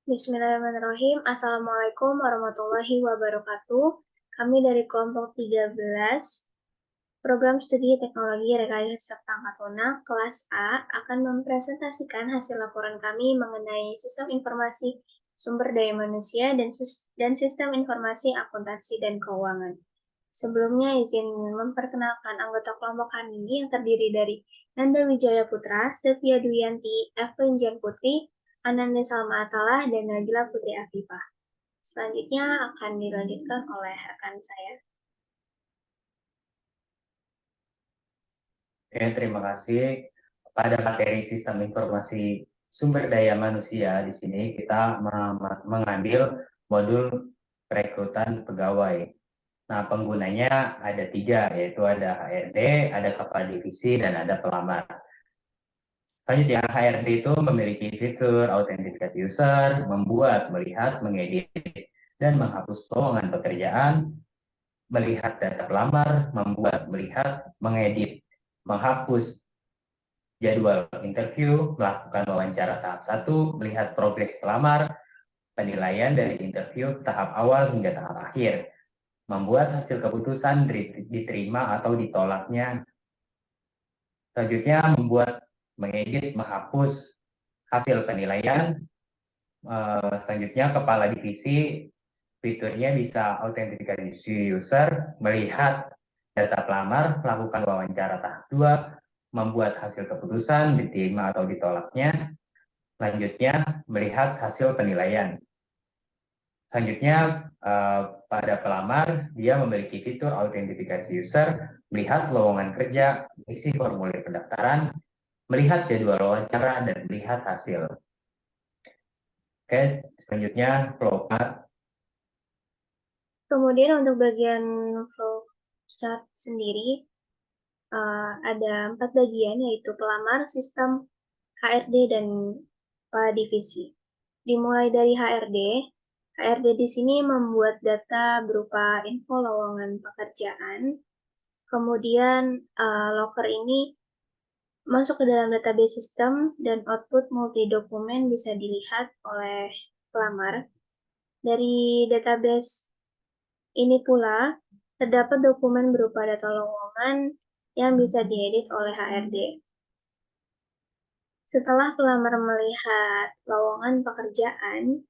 Bismillahirrahmanirrahim. Assalamualaikum warahmatullahi wabarakatuh. Kami dari kelompok 13, Program Studi Teknologi Rekayasa Serta Angkat Lunak, kelas A, akan mempresentasikan hasil laporan kami mengenai sistem informasi sumber daya manusia dan sistem informasi akuntansi dan keuangan. Sebelumnya izin memperkenalkan anggota kelompok kami yang terdiri dari Nanda Wijaya Putra, Sylvia Duyanti, Evelyn Jan Putri, Ananda Salma Atalah, dan Najla Putri Afifah. Selanjutnya akan dilanjutkan oleh rekan saya. Oke, terima kasih. Pada materi sistem informasi sumber daya manusia, di sini kita mengambil modul perekrutan pegawai. Nah, penggunanya ada 3, yaitu ada HRD, ada kepala divisi, dan ada pelamar. Selanjutnya, HRD itu memiliki fitur autentifikasi user, membuat, melihat, mengedit, dan menghapus lowongan pekerjaan, melihat data pelamar, membuat, melihat, mengedit, menghapus jadwal interview, melakukan wawancara tahap 1, melihat progres pelamar, penilaian dari interview tahap awal hingga tahap akhir, membuat hasil keputusan diterima atau ditolaknya. Selanjutnya, mengedit, menghapus hasil penilaian. Selanjutnya, kepala divisi, fiturnya bisa autentifikasi user, melihat data pelamar, melakukan wawancara tahap 2, membuat hasil keputusan diterima atau ditolaknya. Selanjutnya, melihat hasil penilaian. Selanjutnya, pada pelamar, dia memiliki fitur autentifikasi user, melihat lowongan kerja, isi formulir pendaftaran, melihat jadwal wawancara, dan melihat hasil. Oke, selanjutnya flowchart. Kemudian untuk bagian flowchart sendiri, ada 4 bagian, yaitu pelamar, sistem, HRD, dan divisi. Dimulai dari HRD. HRD di sini membuat data berupa info lowongan pekerjaan. Kemudian loker ini masuk ke dalam database sistem dan output multi dokumen bisa dilihat oleh pelamar. Dari database ini pula terdapat dokumen berupa data lowongan yang bisa diedit oleh HRD. Setelah pelamar melihat lowongan pekerjaan,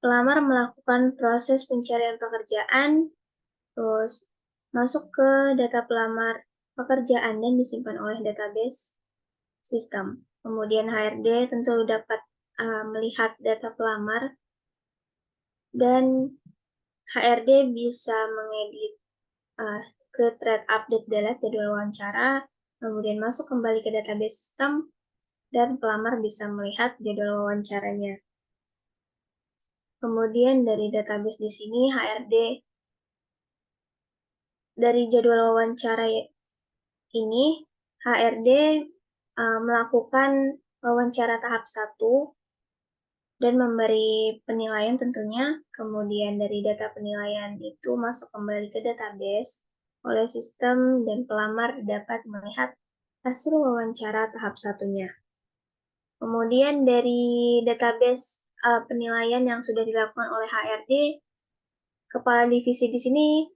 pelamar melakukan proses pencarian pekerjaan, terus masuk ke data pelamar pekerjaan dan disimpan oleh database sistem. Kemudian HRD tentu dapat melihat data pelamar dan HRD bisa mengedit ke thread update delete jadwal wawancara, kemudian masuk kembali ke database sistem, dan pelamar bisa melihat jadwal wawancaranya. Kemudian dari database di sini HRD dari jadwal wawancara ini HRD melakukan wawancara tahap 1 dan memberi penilaian tentunya. Kemudian dari data penilaian itu masuk kembali ke database oleh sistem dan pelamar dapat melihat hasil wawancara tahap 1-nya. Kemudian dari database penilaian yang sudah dilakukan oleh HRD, kepala divisi di sini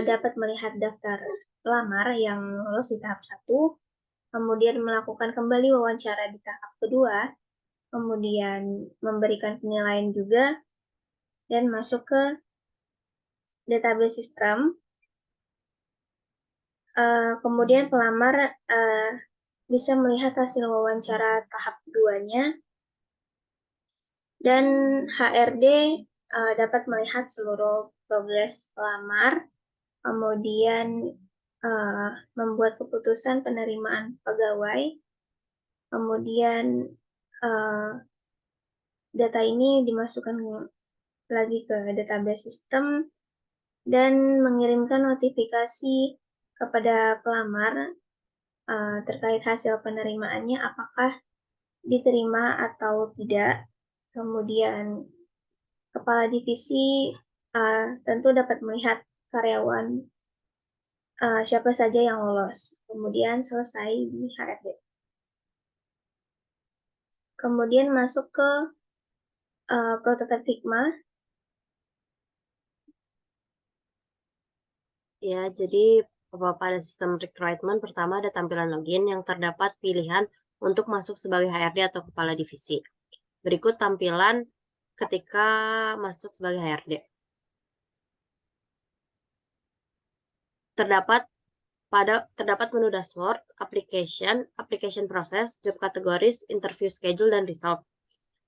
dapat melihat daftar pelamar yang lolos di tahap 1, kemudian melakukan kembali wawancara di tahap kedua, kemudian memberikan penilaian juga, dan masuk ke database sistem. Kemudian pelamar bisa melihat hasil wawancara tahap 2-nya, dan HRD dapat melihat seluruh progres pelamar, kemudian membuat keputusan penerimaan pegawai, kemudian data ini dimasukkan lagi ke database sistem dan mengirimkan notifikasi kepada pelamar terkait hasil penerimaannya apakah diterima atau tidak. Kemudian kepala divisi tentu dapat melihat karyawan siapa saja yang lolos. Kemudian selesai di HRD. Kemudian masuk ke prototipe Figma. Ya, jadi pada sistem recruitment pertama ada tampilan login yang terdapat pilihan untuk masuk sebagai HRD atau kepala divisi. Berikut tampilan ketika masuk sebagai HRD. Terdapat menu dashboard, application process, job categories, interview schedule, dan result.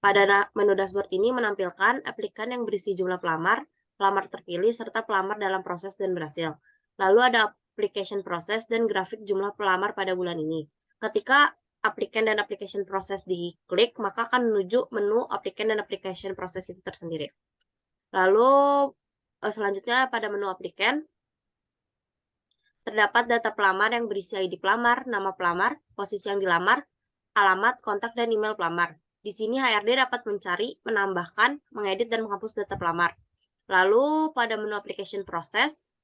Pada menu dashboard ini menampilkan aplikan yang berisi jumlah pelamar, pelamar terpilih, serta pelamar dalam proses dan berhasil. Lalu ada application process dan grafik jumlah pelamar pada bulan ini. Ketika aplikan dan application process diklik, maka akan menuju menu aplikan dan application process itu tersendiri. Lalu selanjutnya pada menu aplikan, terdapat data pelamar yang berisi ID pelamar, nama pelamar, posisi yang dilamar, alamat, kontak, dan email pelamar. Di sini HRD dapat mencari, menambahkan, mengedit, dan menghapus data pelamar. Lalu pada menu application process,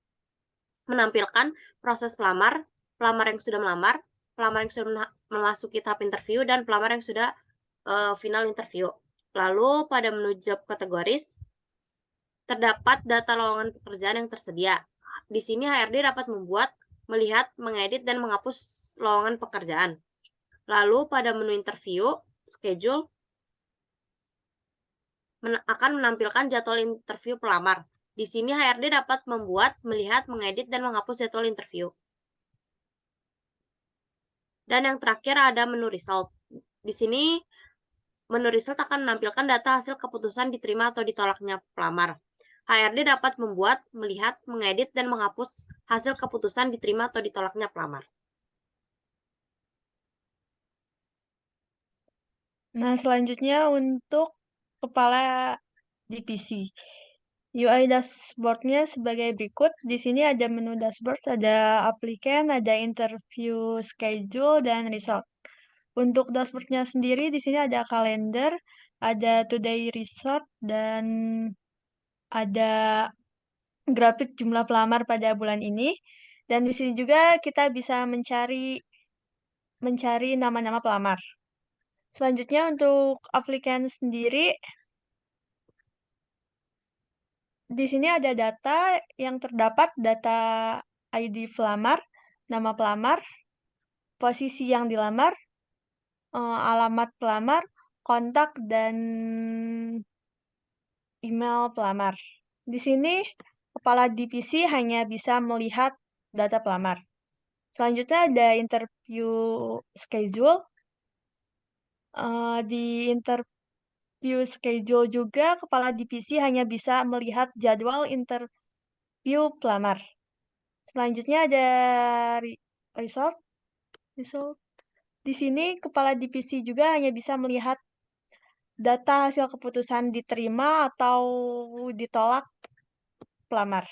menampilkan proses pelamar, pelamar yang sudah melamar, pelamar yang sudah memasuki tahap interview, dan pelamar yang sudah final interview. Lalu pada menu job categories, terdapat data lowongan pekerjaan yang tersedia. Di sini HRD dapat membuat, melihat, mengedit, dan menghapus lowongan pekerjaan. Lalu pada menu interview, schedule, akan menampilkan jadwal interview pelamar. Di sini HRD dapat membuat, melihat, mengedit, dan menghapus jadwal interview. Dan yang terakhir ada menu result. Di sini menu result akan menampilkan data hasil keputusan diterima atau ditolaknya pelamar. HRD dapat membuat, melihat, mengedit, dan menghapus hasil keputusan diterima atau ditolaknya pelamar. Nah, selanjutnya untuk kepala divisi. UI dashboard-nya sebagai berikut. Di sini ada menu dashboard, ada applicant, ada interview schedule, dan result. Untuk dashboard-nya sendiri, di sini ada kalender, ada today result, dan ada grafik jumlah pelamar pada bulan ini. Dan di sini juga kita bisa mencari nama-nama pelamar. Selanjutnya untuk applicant sendiri, di sini ada data yang terdapat, data ID pelamar, nama pelamar, posisi yang dilamar, alamat pelamar, kontak, dan email pelamar. Di sini, kepala divisi hanya bisa melihat data pelamar. Selanjutnya ada interview schedule. Di interview schedule juga, kepala divisi hanya bisa melihat jadwal interview pelamar. Selanjutnya ada result. Di sini, kepala divisi juga hanya bisa melihat data hasil keputusan diterima atau ditolak pelamar.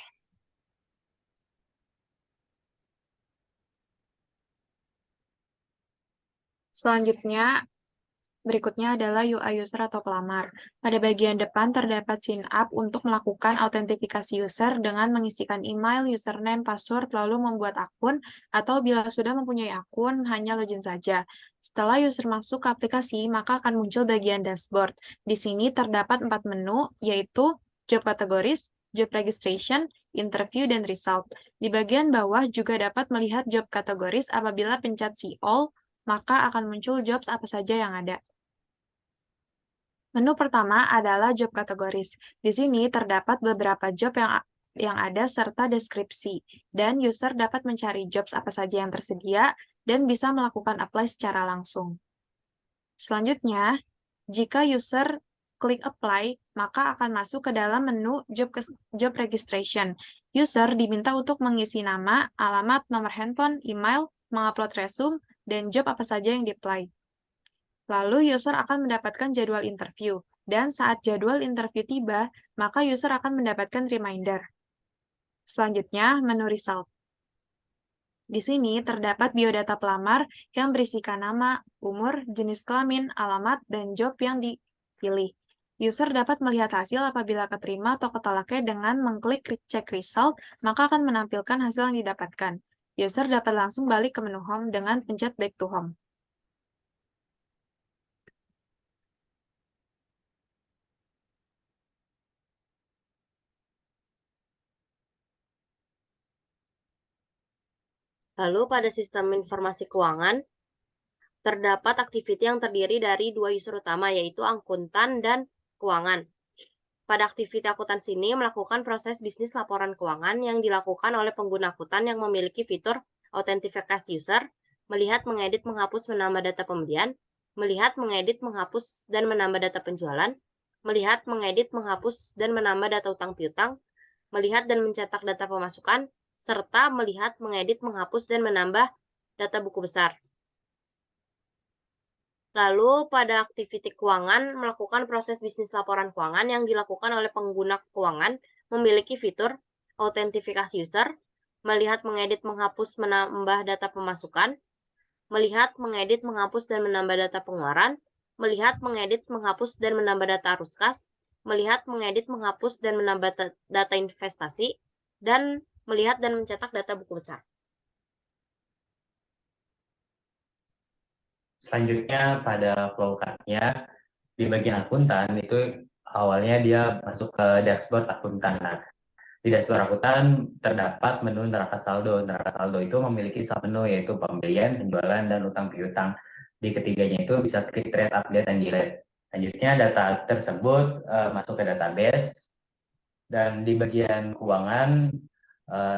Selanjutnya, berikutnya adalah UI user atau pelamar. Pada bagian depan terdapat sign up untuk melakukan autentifikasi user dengan mengisikan email, username, password, lalu membuat akun, atau bila sudah mempunyai akun, hanya login saja. Setelah user masuk ke aplikasi, maka akan muncul bagian dashboard. Di sini terdapat 4 menu, yaitu job categories, job registration, interview, dan result. Di bagian bawah juga dapat melihat job categories apabila pencet see all, maka akan muncul jobs apa saja yang ada. Menu pertama adalah job categories. Di sini terdapat beberapa job yang ada serta deskripsi, dan user dapat mencari jobs apa saja yang tersedia dan bisa melakukan apply secara langsung. Selanjutnya, jika user klik apply, maka akan masuk ke dalam menu job registration. User diminta untuk mengisi nama, alamat, nomor handphone, email, mengupload resume, dan job apa saja yang di-apply. Lalu user akan mendapatkan jadwal interview, dan saat jadwal interview tiba, maka user akan mendapatkan reminder. Selanjutnya, menu result. Di sini terdapat biodata pelamar yang berisikan nama, umur, jenis kelamin, alamat, dan job yang dipilih. User dapat melihat hasil apabila keterima atau ketolaknya dengan mengklik check result, maka akan menampilkan hasil yang didapatkan. User dapat langsung balik ke menu home dengan pencet back to home. Lalu pada sistem informasi keuangan, terdapat activity yang terdiri dari 2 user utama, yaitu akuntan dan keuangan. Pada aktiviti akuntansi ini melakukan proses bisnis laporan keuangan yang dilakukan oleh pengguna akuntan yang memiliki fitur autentifikasi user, melihat, mengedit, menghapus, menambah data pembelian, melihat, mengedit, menghapus, dan menambah data penjualan, melihat, mengedit, menghapus, dan menambah data utang piutang, melihat dan mencetak data pemasukan, serta melihat, mengedit, menghapus, dan menambah data buku besar. Lalu pada aktiviti keuangan, melakukan proses bisnis laporan keuangan yang dilakukan oleh pengguna keuangan memiliki fitur autentifikasi user, melihat, mengedit, menghapus, menambah data pemasukan, melihat, mengedit, menghapus, dan menambah data pengeluaran, melihat, mengedit, menghapus, dan menambah data arus kas, melihat, mengedit, menghapus, dan menambah data investasi, dan melihat dan mencetak data buku besar. Selanjutnya pada flow chart-nya di bagian akuntan itu awalnya dia masuk ke dashboard akuntan. Nah, di dashboard akuntan terdapat menu neraca saldo. Neraca saldo itu memiliki submenu yaitu pembelian, penjualan, dan utang piutang. Di ketiganya itu bisa klik trade update dan delete. Selanjutnya data tersebut masuk ke database, dan di bagian keuangan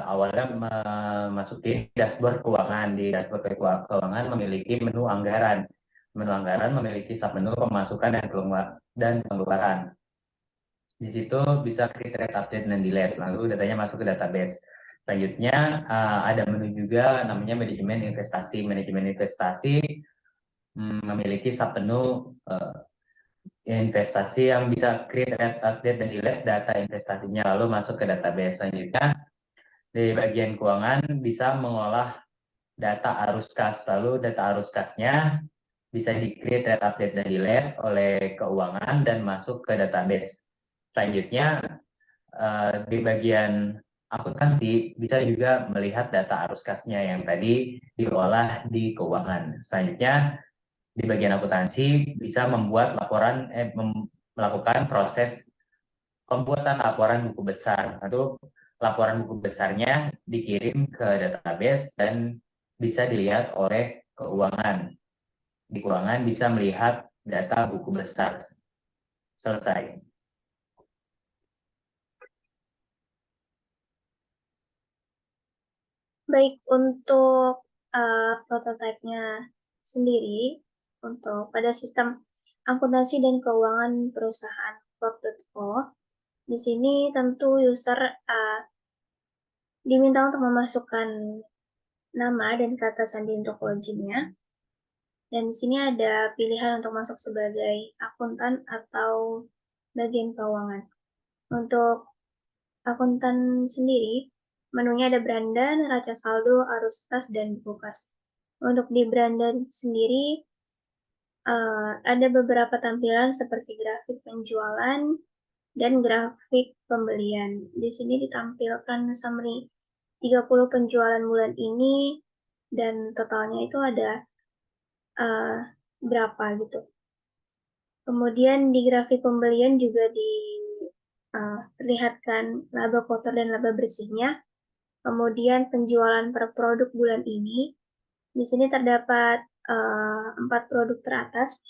awalnya memasuki dashboard keuangan. Di dashboard keuangan memiliki menu anggaran. Menu anggaran memiliki submenu pemasukan dan pengeluaran. Di situ bisa klik trade update dan delete, lalu datanya masuk ke database. Selanjutnya ada menu juga namanya manajemen investasi. Manajemen investasi memiliki submenu investasi yang bisa create, update, dan delete data investasinya, lalu masuk ke database. Selanjutnya di bagian keuangan bisa mengolah data arus kas, lalu data arus kasnya bisa di-create, update, dan delete oleh keuangan dan masuk ke database. Selanjutnya di bagian akuntansi bisa juga melihat data arus kasnya yang tadi diolah di keuangan. Selanjutnya di bagian akuntansi bisa membuat laporan, melakukan proses pembuatan laporan buku besar. Lalu laporan buku besarnya dikirim ke database dan bisa dilihat oleh keuangan. Di keuangan bisa melihat data buku besar. Selesai. Baik, untuk prototipe-nya sendiri, untuk pada sistem akuntansi dan keuangan perusahaan Corp.co, di sini tentu user diminta untuk memasukkan nama dan kata sandi untuk loginnya. Dan di sini ada pilihan untuk masuk sebagai akuntan atau bagian keuangan. Untuk akuntan sendiri, menunya ada beranda, neraca saldo, arus kas, dan buku kas. Untuk di beranda sendiri, ada beberapa tampilan seperti grafik penjualan dan grafik pembelian. Di sini ditampilkan summary 30 penjualan bulan ini, dan totalnya itu ada berapa gitu. Kemudian di grafik pembelian juga diperlihatkan laba kotor dan laba bersihnya. Kemudian penjualan per produk bulan ini. Di sini terdapat 4 produk teratas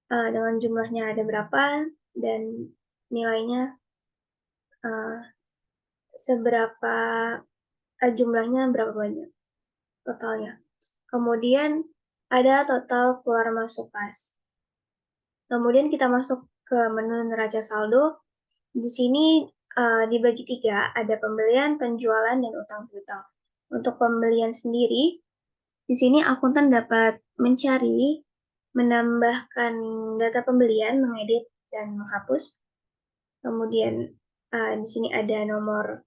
dengan jumlahnya ada berapa dan nilainya seberapa, jumlahnya berapa banyak totalnya. Kemudian ada total keluar masuk kas. Kemudian kita masuk ke menu neraca saldo. Di sini dibagi 3, ada pembelian, penjualan, dan utang piutang. Untuk pembelian sendiri, di sini akuntan dapat mencari, menambahkan data pembelian, mengedit, dan menghapus. Kemudian di sini ada nomor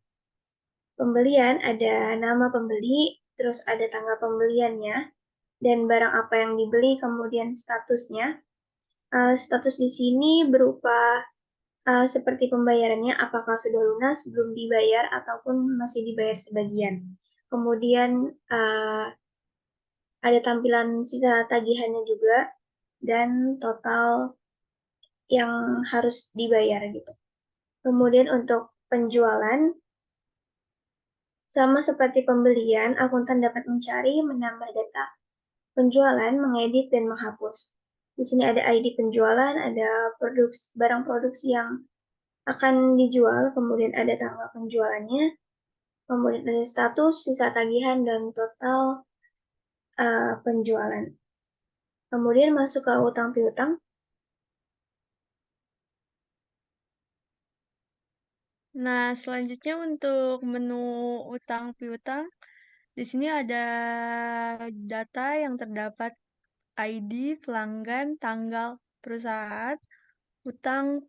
pembelian, ada nama pembeli, terus ada tanggal pembeliannya, dan barang apa yang dibeli, kemudian statusnya. Status di sini berupa seperti pembayarannya, apakah sudah lunas, belum dibayar, ataupun masih dibayar sebagian. Kemudian ada tampilan sisa tagihannya juga, dan total yang harus dibayar gitu. Kemudian untuk penjualan, Sama seperti pembelian, akuntan dapat mencari, menambah data penjualan, mengedit, dan menghapus. Di sini ada ID penjualan, ada barang produksi yang akan dijual, kemudian ada tanggal penjualannya, kemudian ada status, sisa tagihan, dan total penjualan. Kemudian masuk ke utang piutang. Nah, selanjutnya untuk menu utang piutang, di sini ada data yang terdapat ID, pelanggan, tanggal perusahaan, utang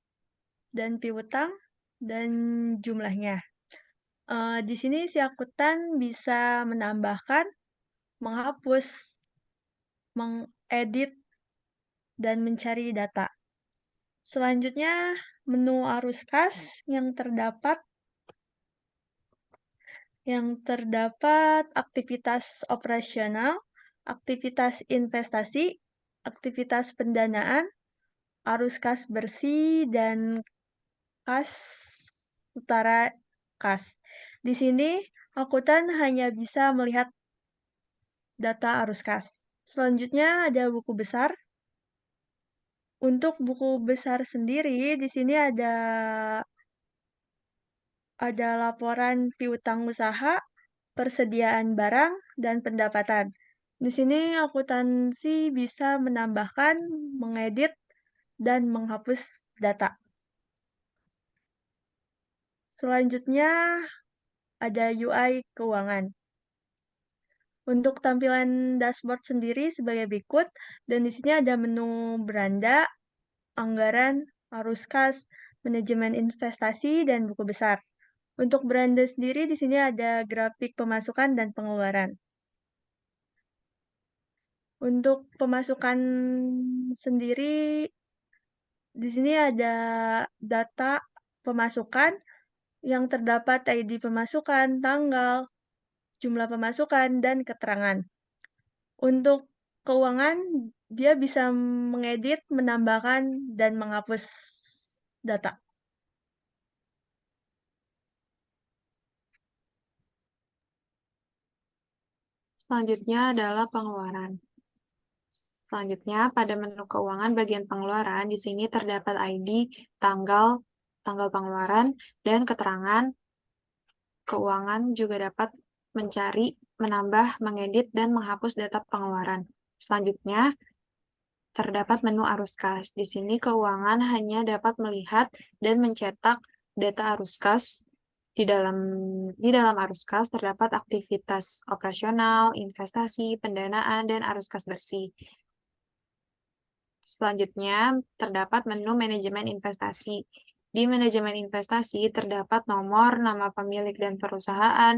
dan piutang, dan jumlahnya. Di sini si akuntan bisa menambahkan, menghapus, mengedit, dan mencari data. Selanjutnya, menu arus kas yang terdapat aktivitas operasional, aktivitas investasi, aktivitas pendanaan, arus kas bersih, dan kas setara kas. Di sini, akuntan hanya bisa melihat data arus kas. Selanjutnya ada buku besar. Untuk buku besar sendiri, di sini ada laporan piutang usaha, persediaan barang, dan pendapatan. Di sini akuntansi bisa menambahkan, mengedit, dan menghapus data. Selanjutnya ada UI keuangan. Untuk tampilan dashboard sendiri sebagai berikut, dan di sini ada menu beranda, anggaran, arus kas, manajemen investasi, dan buku besar. Untuk beranda sendiri di sini ada grafik pemasukan dan pengeluaran. Untuk pemasukan sendiri di sini ada data pemasukan yang terdapat ID pemasukan, tanggal, jumlah pemasukan, dan keterangan. Untuk keuangan, dia bisa mengedit, menambahkan, dan menghapus data. Selanjutnya adalah pengeluaran. Selanjutnya, pada menu keuangan bagian pengeluaran, di sini terdapat ID, tanggal pengeluaran, dan keterangan. Keuangan juga dapat mencari, menambah, mengedit, dan menghapus data pengeluaran. Selanjutnya, terdapat menu arus kas. Di sini keuangan hanya dapat melihat dan mencetak data arus kas. Di dalam arus kas terdapat aktivitas operasional, investasi, pendanaan, dan arus kas bersih. Selanjutnya, terdapat menu manajemen investasi. Di manajemen investasi terdapat nomor, nama pemilik dan perusahaan,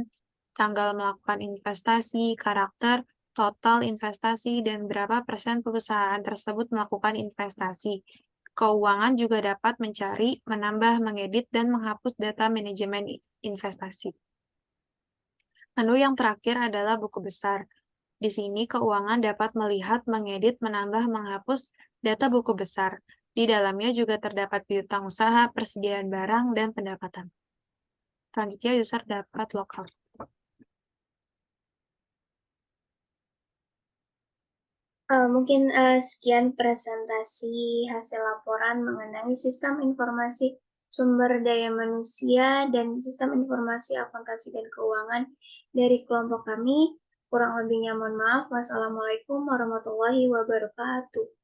tanggal melakukan investasi, karakter, total investasi, dan berapa persen perusahaan tersebut melakukan investasi. Keuangan juga dapat mencari, menambah, mengedit, dan menghapus data manajemen investasi. Menu yang terakhir adalah buku besar. Di sini keuangan dapat melihat, mengedit, menambah, menghapus data buku besar. Di dalamnya juga terdapat piutang usaha, persediaan barang, dan pendapatan. Selanjutnya user dapat logout. Mungkin sekian presentasi hasil laporan mengenai sistem informasi sumber daya manusia dan sistem informasi akuntansi dan keuangan dari kelompok kami. Kurang lebihnya mohon maaf. Wassalamualaikum warahmatullahi wabarakatuh.